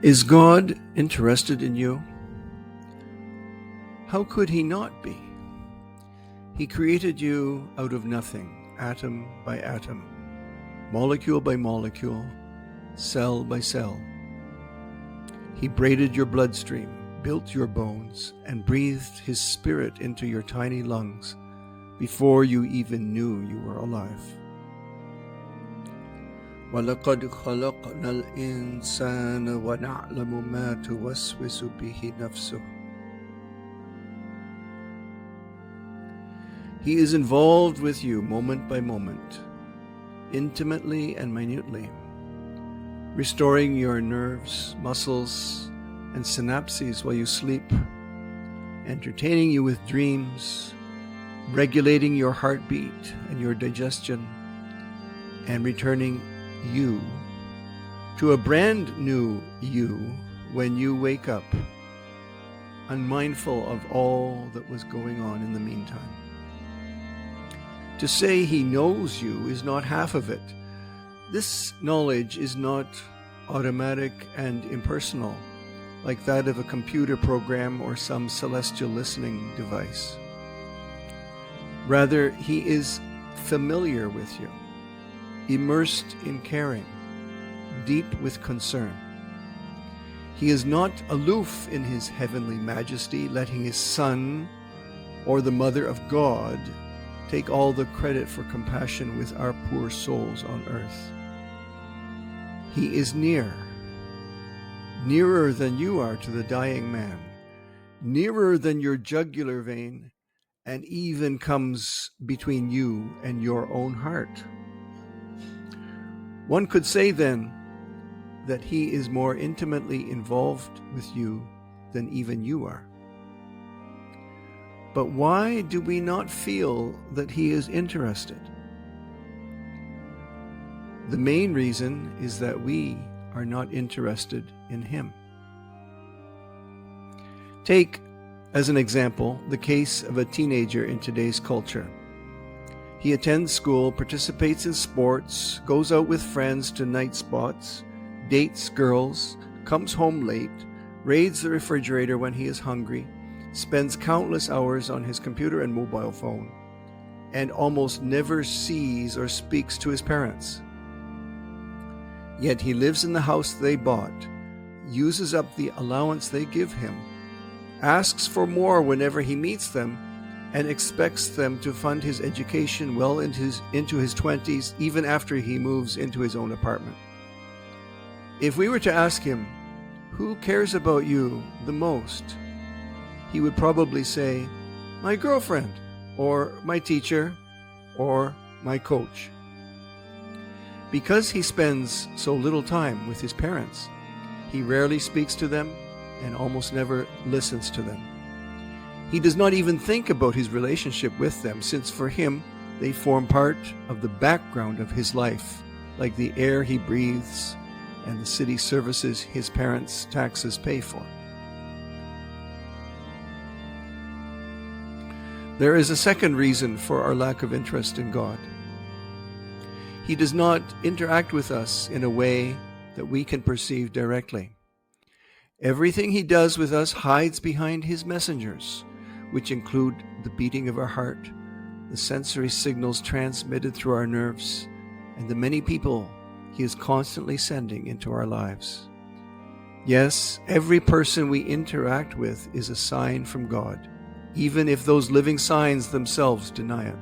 Is God interested in you? How could he not be? He created you out of nothing, atom by atom, molecule by molecule, cell by cell. He braided your bloodstream, built your bones, and breathed his spirit into your tiny lungs before you even knew you were alive. وَلَقَدْ خَلَقْنَا الْإِنسَانَ وَنَعْلَمُ مَا تُوَسْوِسُ بِهِ نَفْسُهُ. He is involved with you moment by moment, intimately and minutely, restoring your nerves, muscles, and synapses while you sleep, entertaining you with dreams, regulating your heartbeat and your digestion, and returning you to a brand new you when you wake up, unmindful of all that was going on in the meantime. To say he knows you is not half of it. This knowledge is not automatic and impersonal, like that of a computer program or some celestial listening device. Rather, he is familiar with you, immersed in caring, deep with concern. He is not aloof in his heavenly majesty, letting his Son or the Mother of God take all the credit for compassion with our poor souls on earth. He is near, nearer than you are to the dying man, nearer than your jugular vein, and even comes between you and your own heart. One could say then that he is more intimately involved with you than even you are. But why do we not feel that he is interested? The main reason is that we are not interested in him. Take, as an example, the case of a teenager in today's culture. He attends school, participates in sports, goes out with friends to night spots, dates girls, comes home late, raids the refrigerator when he is hungry, spends countless hours on his computer and mobile phone, and almost never sees or speaks to his parents. Yet he lives in the house they bought, uses up the allowance they give him, asks for more whenever he meets them, and expects them to fund his education well into his 20s, even after he moves into his own apartment. If we were to ask him, "Who cares about you the most?" he would probably say, "My girlfriend," or "my teacher," or "my coach." Because he spends so little time with his parents, he rarely speaks to them and almost never listens to them. He does not even think about his relationship with them, since for him they form part of the background of his life, like the air he breathes and the city services his parents' taxes pay for. There is a second reason for our lack of interest in God. He does not interact with us in a way that we can perceive directly. Everything he does with us hides behind his messengers, which include the beating of our heart, the sensory signals transmitted through our nerves, and the many people he is constantly sending into our lives. Yes, every person we interact with is a sign from God, even if those living signs themselves deny it.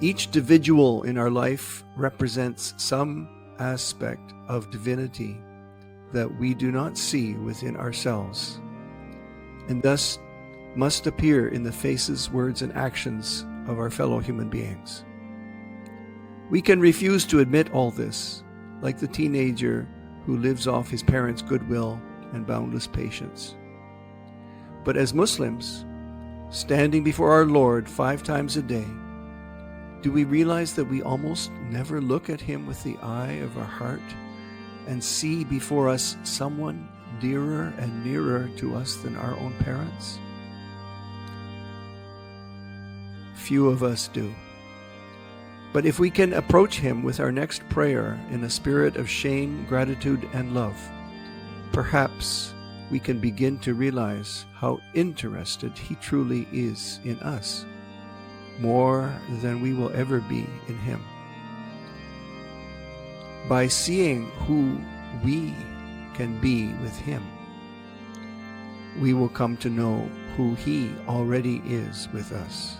Each individual in our life represents some aspect of divinity that we do not see within ourselves, and thus must appear in the faces, words, and actions of our fellow human beings. We can refuse to admit all this, like the teenager who lives off his parents' goodwill and boundless patience. But as Muslims, standing before our Lord 5 times a day, do we realize that we almost never look at him with the eye of our heart and see before us someone dearer and nearer to us than our own parents? Few of us do. But if we can approach him with our next prayer in a spirit of shame, gratitude, and love, perhaps we can begin to realize how interested He truly is in us, more than we will ever be in Him. By seeing who we can be with Him, we will come to know who He already is with us.